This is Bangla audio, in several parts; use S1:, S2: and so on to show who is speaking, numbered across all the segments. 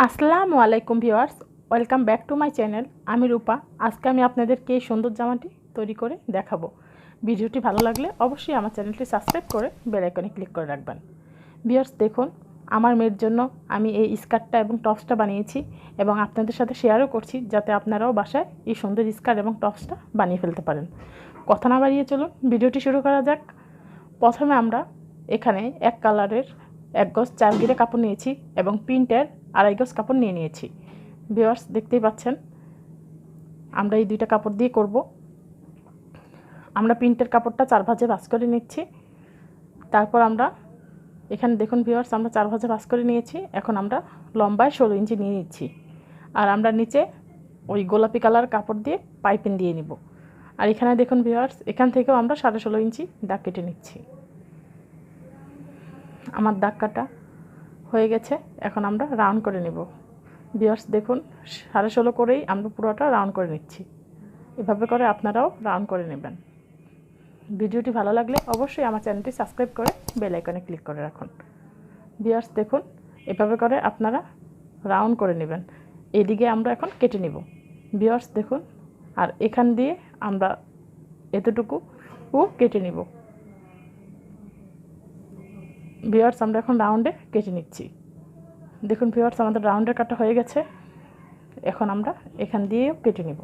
S1: আসসালামু আলাইকুম viewers, welcome back to my channel. আমি রূপা। আজকে আমি আপনাদেরকে এই সুন্দর জামাটি তৈরি করে দেখাবো। ভিডিওটি ভালো লাগলে অবশ্যই আমার চ্যানেলটি সাবস্ক্রাইব করে বেল আইকনে ক্লিক করে রাখবেন। ভিউয়ার্স দেখুন, আমার মেয়ের জন্য আমি এই স্কার্টটা এবং টপসটা বানিয়েছি এবং আপনাদের সাথে শেয়ারও করছি, যাতে আপনারাও বাসায় এই সুন্দর স্কার্ট এবং টপসটা বানিয়ে ফেলতে পারেন। কথা না বাড়িয়ে চলুন ভিডিওটি শুরু করা যাক। প্রথমে আমরা এখানে এক কালারের 1 গজ 4 গিরে কাপড় নিয়েছি এবং প্রিন্টের 2.5 গজ কাপড় নিয়েছি। ভিউয়ার্স দেখতেই পাচ্ছেন, আমরা এই দুইটা কাপড় দিয়ে করব। আমরা প্রিন্টের কাপড়টা 4 ভাঁজে ভাঁজ করে নিচ্ছি। তারপর আমরা এখানে দেখুন ভিউয়ার্স, আমরা 4 ভাঁজে ভাঁজ করে নিয়েছি। এখন আমরা লম্বায় 16 ইঞ্চি নিয়ে নিচ্ছি। আর আমরা নিচে ওই গোলাপি কালার কাপড় দিয়ে পাইপিং দিয়ে নিব। আর এখানে দেখুন ভিউয়ার্স, এখান থেকেও আমরা 16.5 ইঞ্চি দাগ কেটে নিচ্ছি। আমার দাগ কাটা হয়ে গেছে। এখন আমরা রাউন্ড করে নেব। ভিউয়ার্স দেখুন, 16.5 করেই আমরা পুরোটা রাউন্ড করে নিচ্ছি। এভাবে করে আপনারাও রাউন্ড করে নেবেন। ভিডিওটি ভালো লাগলে অবশ্যই আমার চ্যানেলটি সাবস্ক্রাইব করে বেল আইকনে ক্লিক করে রাখুন। ভিউয়ার্স দেখুন, এভাবে করে আপনারা রাউন্ড করে নেবেন। এদিকে আমরা এখন কেটে নেব। ভিউয়ার্স দেখুন, আর এখান দিয়ে আমরা এতটুকু কেটে নেব। ভিউয়ার্স আমরা এখন রাউন্ডে কেটে নিচ্ছি। দেখুন ভিউয়ার্স, আমাদের রাউন্ডের কাটা হয়ে গেছে। এখন আমরা এখান দিয়েও কেটে নেব।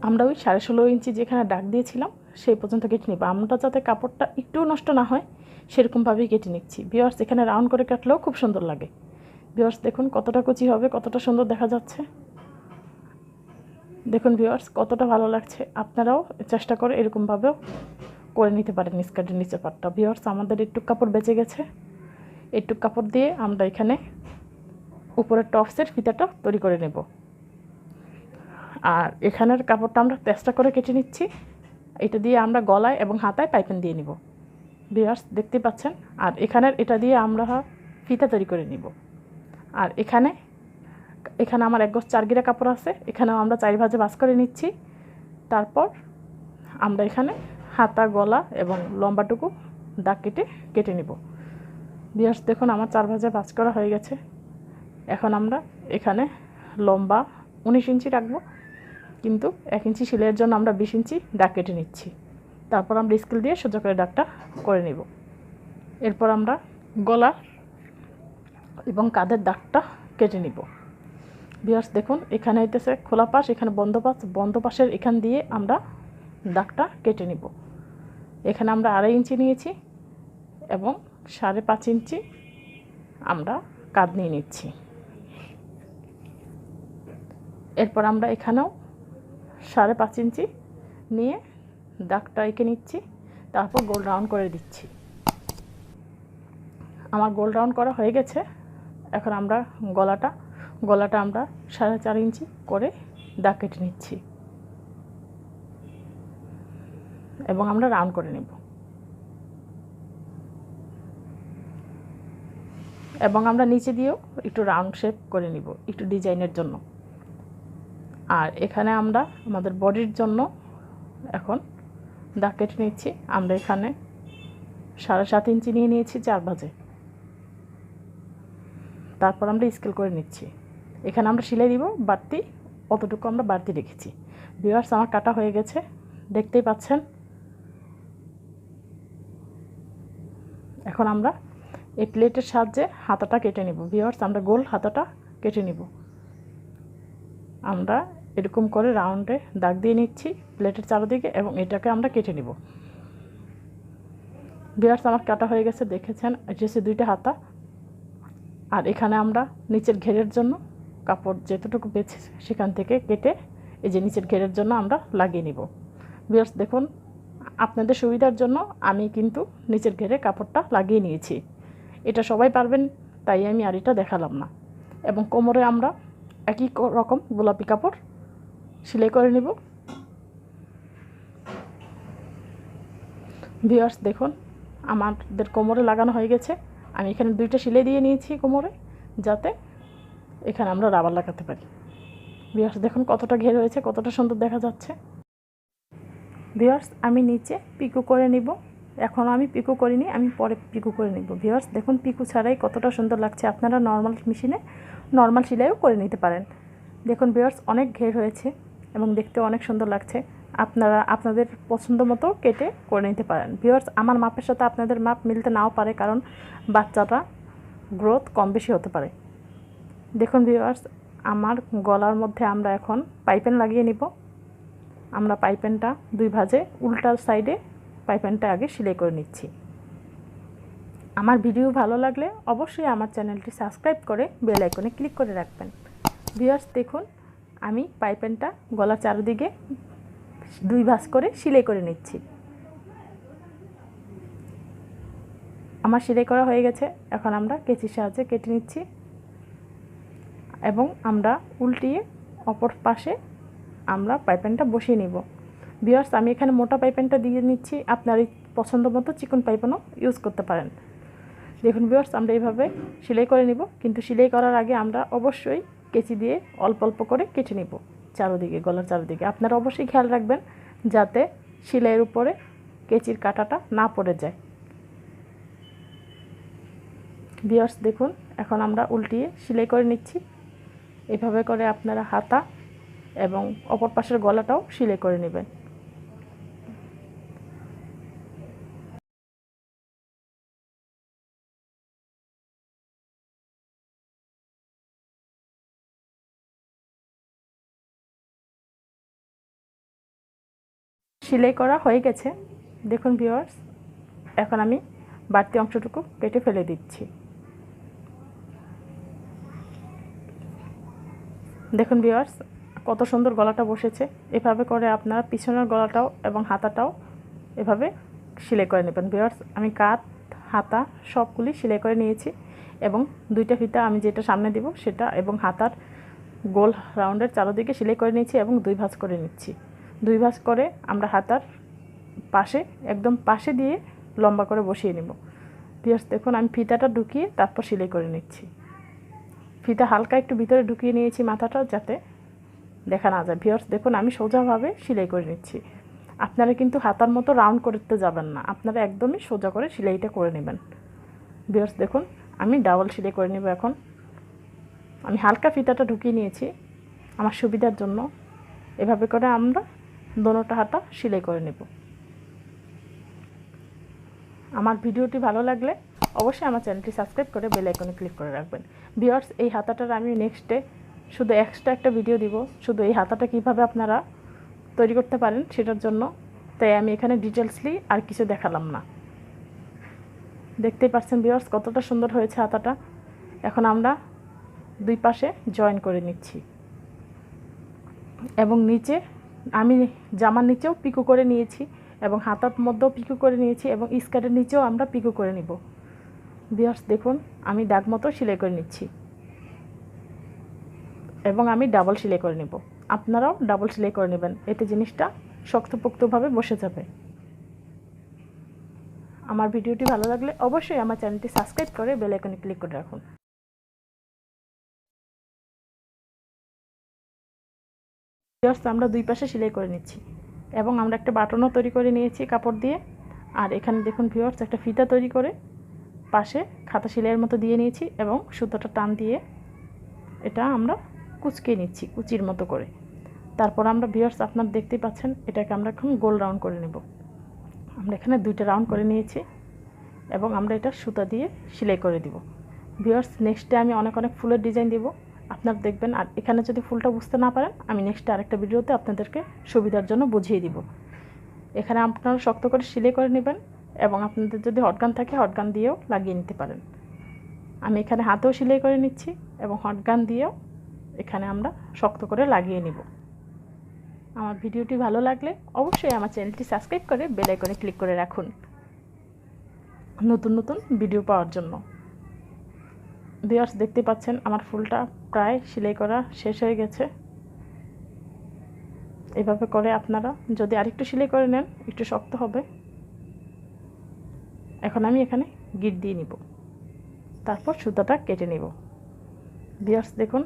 S1: আমরা ওই 16.5 ইঞ্চি যেখানে দাগ দিয়েছিলাম সেই পর্যন্ত কেটে নেব। আমরা যাতে কাপড়টা একটু নষ্ট না হয় সেরকমভাবেই কেটে নিচ্ছি। ভিউয়ার্স এখানে রাউন্ড করে কাটলেও খুব সুন্দর লাগে। ভিউয়ার্স দেখুন কতটা কুচি হবে, কতটা সুন্দর দেখা যাচ্ছে। দেখুন ভিউয়ার্স কতটা ভালো লাগছে। আপনারাও চেষ্টা করে এরকমভাবেও করে নিতে পারেন স্কার্টের নিচে পাটটা। ভিউয়ার্স আমাদের একটু কাপড় বেঁচে গেছে। একটু কাপড় দিয়ে আমরা এখানে উপরের টপসের ফিতাটা তৈরি করে নেব। আর এখানের কাপড়টা আমরা তেস্তা করে কেটে নিচ্ছি। এটা দিয়ে আমরা গলায় এবং হাতায় পাইপিং দিয়ে নিব। ভিউয়ার্স দেখতে পাচ্ছেন। আর এখানের এটা দিয়ে আমরা ফিতা তৈরি করে নিব। আর এখানে আমার 1 গজ 4 গিরা কাপড় আছে, এখানেও আমরা 4 ভাঁজে ভাঁজ করে নিচ্ছি। তারপর আমরা এখানে হাতা, গলা এবং লম্বাটুকু দাগ কেটে নিব। ভিউয়ার্স দেখুন আমার 4 ভাঁজে ভাঁজ করা হয়ে গেছে। এখন আমরা এখানে লম্বা 19 ইঞ্চি রাখবো, কিন্তু 1 ইঞ্চি সেলাইয়ের জন্য আমরা 20 ইঞ্চি দাগ কেটে নিচ্ছি। তারপর আমরা স্কেল দিয়ে সোজা করে দাগটা করে নেব। এরপর আমরা গলা এবং কাঁধের দাগটা কেটে নিব। ভিউয়ার্স দেখুন, এখানে হইতেছে খোলা পাশ, এখানে বন্ধ পাশের এখান দিয়ে আমরা দাগটা কেটে নিব। এখানে আমরা 2.5 ইঞ্চি নিয়েছি এবং 5.5 ইঞ্চি আমরা কাঁধ নিয়ে নিচ্ছি। এরপর আমরা এখানেও 5.5 ইঞ্চি নিয়ে দাগটা এঁকে নিচ্ছি। তারপর গোল রাউন্ড করে দিচ্ছি। আমার গোল রাউন্ড করা হয়ে গেছে। এখন আমরা গলাটা আমরা 4.5 ইঞ্চি করে দাগ কেটে নিচ্ছি এবং আমরা রাউন্ড করে নেব। এবং আমরা নিচে দিয়েও একটু রাউন্ড শেপ করে নিব, একটু ডিজাইনের জন্য। আর এখানে আমরা আমাদের বডির জন্য এখন দাগ কেটে নিচ্ছি। আমরা এখানে 7.5 ইঞ্চি নিয়ে নিয়েছি 4 ভাঁজে। তারপর আমরা স্কেল করে নিচ্ছি। এখানে আমরা সেলাই দিব, বাড়তি অতটুকু আমরা বাড়তি রেখেছি। ভিউয়ার্স আমার কাটা হয়ে গেছে, দেখতেই পাচ্ছেন। এখন আমরা এই প্লেটের সাহায্যে হাতাটা কেটে নিব। ভিউয়ার্স আমরা গোল হাতাটা কেটে নিব। আমরা এরকম করে রাউন্ডে দাগ দিয়ে নিচ্ছি প্লেটের চারিদিকে এবং এটাকে আমরা কেটে নিব। ভিউয়ার্স আমার কাটা হয়ে গেছে, দেখেছেন। এটা হচ্ছে 2টা হাতা। আর এখানে আমরা নিচের ঘেরের জন্য কাপড় যেতটুকু বেছে সেখান থেকে কেটে এই যে নিচের ঘেরের জন্য আমরা লাগিয়ে নিব। ভিউয়ার্স দেখুন, আপনাদের সুবিধার জন্য আমি কিন্তু নিচের ঘেরে কাপড়টা লাগিয়ে নিয়েছি। এটা সবাই পারবেন, তাই আমি আর এটা দেখালাম না। এবং কোমরে আমরা একই রকম গোলাপি কাপড় সেলাই করে নিব। ভিউয়ার্স দেখুন আমাদের কোমরে লাগানো হয়ে গেছে। আমি এখানে 2টা সেলাই দিয়ে নিয়েছি কোমরে, যাতে এখানে আমরা রাবার লাগাতে পারি। ভিউয়ার্স দেখুন কতটা ঘের হয়েছে, কতটা সুন্দর দেখা যাচ্ছে। ভিউয়ার্স আমি নিচে পিকো করে নিব। এখনও আমি পিকো করিনি, আমি পরে পিকো করে নিব। ভিউয়ার্স দেখুন পিকো ছাড়াই কতটা সুন্দর লাগছে। আপনারা নর্মাল মেশিনে নর্মাল সেলাইও করে নিতে পারেন। দেখুন ভিউয়ার্স অনেক ঘের হয়েছে এবং দেখতে অনেক সুন্দর লাগছে। আপনারা আপনাদের পছন্দ মতো কেটে করে নিতে পারেন। ভিউয়ার্স আমার মাপের সাথে আপনাদের মাপ মিলতে নাও পারে, কারণ বাচ্চাটা গ্রোথ কম বেশি হতে পারে। দেখুন ভিউয়ার্স আমার গলার মধ্যে আমরা এখন পাইপেন লাগিয়ে নিব। আমরা পাইপেনটা 2 ভাঁজে উল্টা সাইডে পাইপেনটা আগে সেলাই করে নিচ্ছি। আমার ভিডিও ভালো লাগলে অবশ্যই আমার চ্যানেলটি সাবস্ক্রাইব করে বেল আইকনে ক্লিক করে রাখবেন। ভিউয়ার্স দেখুন আমি পাইপেনটা গলার চারদিকে 2 ভাঁজ করে সেলাই করে নিচ্ছি। আমার সেলাই করা হয়ে গেছে, এখন আমরা কেচির সাহায্যে কেটে নিচ্ছি এবং আমরা উল্টিয়ে অপর পাশে আমরা পাইপেনটা বসিয়ে নিব। ভিউয়ার্স আমি এখানে মোটা পাইপেনটা দিয়ে নিচ্ছি, আপনার পছন্দ মতো চিকন পাইপেনও ইউজ করতে পারেন। দেখুন ভিউয়ার্স আমরা এইভাবে সেলাই করে নিব, কিন্তু সেলাই করার আগে আমরা অবশ্যই কেচি দিয়ে অল্প অল্প করে কেটে নিব চারদিকে, গলার চারদিকে। আপনারা অবশ্যই খেয়াল রাখবেন যাতে সেলাইয়ের উপরে কেচির কাঁটাটা না পড়ে যায়। ভিউয়ার্স দেখুন এখন আমরা উল্টিয়ে সেলাই করে নিচ্ছি। এভাবে করে আপনারা হাতা এবং অপর পাশের গলাটাও সেলাই করে নেবেন। সেলাই করা হয়ে গেছে। দেখুন ভিউয়ার্স এখন আমি বাড়তি অংশটুকু কেটে ফেলে দিচ্ছি। দেখুন ভিউয়ার্স কত সুন্দর গলাটা বসেছে। এভাবে করে আপনারা পিছনের গলাটাও এবং হাতাটাও এভাবে সেলাই করে নেবেন। ভিউয়ার্স আমি কাঁধ হাতা সবগুলি সেলাই করে নিয়েছি এবং 2টা ফিতা আমি যেটা সামনে দিব সেটা এবং হাতার গোল রাউন্ডের চারদিকে সেলাই করে নিয়েছি এবং 2 ভাঁজ করে নিচ্ছি। 2 ভাঁজ করে আমরা হাতার পাশে একদম পাশে দিয়ে লম্বা করে বসিয়ে নেব। ভিউয়ার্স দেখুন আমি ফিতাটা ঢুকিয়ে তারপর সেলাই করে নিচ্ছি। ফিতা হালকা একটু ভিতরে ঢুকিয়ে নিয়েছি মাথাটা যাতে দেখা না যায়। ভিউয়ার্স দেখুন আমি সোজাভাবে সেলাই করে নিচ্ছি। আপনারা কিন্তু হাতার মতো রাউন্ড করতে যাবেন না, আপনারা একদমই সোজা করে সেলাইটা করে নেবেন। ভিউয়ার্স দেখুন আমি ডাবল সেলাই করে নেব। এখন আমি হালকা ফিতাটা ঢুকিয়ে নিয়েছি আমার সুবিধার জন্য। এভাবে করে আমরা দোনোটা হাতা সেলাই করে নেব। আমার ভিডিওটি ভালো লাগলে অবশ্যই আমার চ্যানেলটি সাবস্ক্রাইব করে বেল আইকনে ক্লিক করে রাখবেন। ভিউয়ার্স এই হাতাটার আমি নেক্সটে শুধু এক্সট্রা একটা ভিডিও দিব শুধু এই হাতাটা কিভাবে আপনারা তৈরি করতে পারেন সেটার জন্য, তাই আমি এখানে ডিটেলসলি আর কিছু দেখালাম না। দেখতেই পাচ্ছেন ভিউয়ার্স কতটা সুন্দর হয়েছে হাতাটা। এখন আমরা 2 পাশে জয়েন করে নিচ্ছি এবং নিচে আমি জামার নিচেও পিকো করে নিয়েছি এবং হাতার মধ্যেও পিকো করে নিয়েছি এবং স্কার্টের নিচেও আমরা পিকো করে নিব। ভিউয়ার্স দেখুন আমি দাগ মতো সেলাই করে নিচ্ছি এবং আমি ডাবল সেলাই করে নেব। আপনারাও ডাবল সেলাই করে নেবেন, এতে জিনিসটা শক্তপোক্তভাবে বসে যাবে। আমার ভিডিওটি ভালো লাগলে অবশ্যই আমার চ্যানেলটি সাবস্ক্রাইব করে বেল আইকনে ক্লিক করে রাখুন। ভিউয়ার্স আমরা 2 পাশে সেলাই করে নিচ্ছি এবং আমরা একটা বাটনও তৈরি করে নিয়েছি কাপড় দিয়ে। আর এখানে দেখুন ভিউয়ার্স একটা ফিতা তৈরি করে পাশে খাতা সেলাইয়ের মতো দিয়ে নিয়েছি এবং সুতোটা টান দিয়ে এটা আমরা কুচকে নিচ্ছি কুচির মতো করে। তারপর আমরা ভিউয়ার্স আপনারা দেখতেই পাচ্ছেন এটাকে আমরা এখন গোল রাউন্ড করে নেব। আমরা এখানে 2টা রাউন্ড করে নিয়েছি এবং আমরা এটা সুতা দিয়ে সেলাই করে দিব। ভিউয়ার্স নেক্সটে আমি অনেক অনেক ফুলের ডিজাইন দিব, আপনারা দেখবেন। আর এখানে যদি ফুলটা বুঝতে না পারেন আমি নেক্সটে আরেকটা ভিডিওতে আপনাদেরকে সুবিধার জন্য বুঝিয়ে দিব। এখানে আপনারা শক্ত করে সেলাই করে নেবেন এবং আপনাদের যদি হটগান থাকে হটগান দিয়েও লাগিয়ে নিতে পারেন। আমি এখানে হাতেও সেলাই করে নিচ্ছি এবং হটগান দিয়েও এখানে আমরা শক্ত করে লাগিয়ে নিব। আমার ভিডিওটি ভালো লাগলে অবশ্যই আমার চ্যানেলটি সাবস্ক্রাইব করে বেল আইকনে ক্লিক করে রাখুন নতুন নতুন ভিডিও পাওয়ার জন্য। ভিউয়ার্স দেখতে পাচ্ছেন আমার ফুলটা প্রায় সেলাই করা শেষ হয়ে গেছে। এভাবে করে আপনারা যদি আরেকটু সেলাই করে নেন একটু শক্ত হবে। এখন আমি এখানে গিট দিয়ে নিব, তারপর সুতাটা কেটে নেব। ভিউয়ার্স দেখুন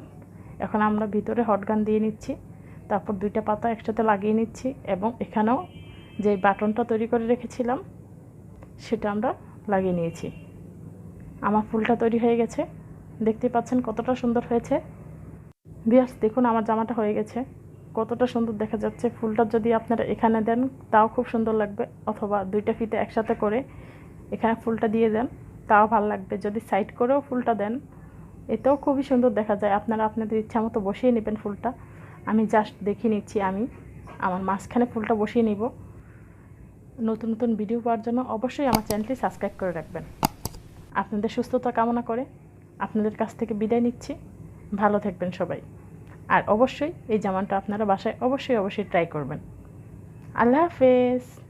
S1: এখন আমরা ভিতরে হটগান দিয়ে নিচ্ছি, তারপর 2টা পাতা একসাথে লাগিয়ে নিচ্ছি এবং এখানেও যে বাটনটা তৈরি করে রেখেছিলাম সেটা আমরা লাগিয়ে নিয়েছি। আমার ফুলটা তৈরি হয়ে গেছে, দেখতে পাচ্ছেন কতটা সুন্দর হয়েছে। ভিউয়ার্স দেখুন আমার জামাটা হয়ে গেছে, কতটা সুন্দর দেখা যাচ্ছে। ফুলটা যদি আপনারা এখানে দেন তাও খুব সুন্দর লাগবে, অথবা দুইটা ফিতে একসাথে করে এখানে ফুলটা দিয়ে দেন তাও ভালো লাগবে। যদি সাইড করেও ফুলটা দেন এতেও খুবই সুন্দর দেখা যায়। আপনারা আপনাদের ইচ্ছা মতো বসিয়ে নেবেন ফুলটা। আমি জাস্ট দেখিয়ে নিচ্ছি, আমি আমার মাঝখানে ফুলটা বসিয়ে নিব। নতুন নতুন ভিডিও পাওয়ার জন্য অবশ্যই আমার চ্যানেলটি সাবস্ক্রাইব করে রাখবেন। আপনাদের সুস্থতা কামনা করে আপনাদের কাছ থেকে বিদায় নিচ্ছি। ভালো থাকবেন সবাই। আর অবশ্যই এই জামাটা আপনারা বাসায় অবশ্যই ট্রাই করবেন। আল্লাহ হাফেজ।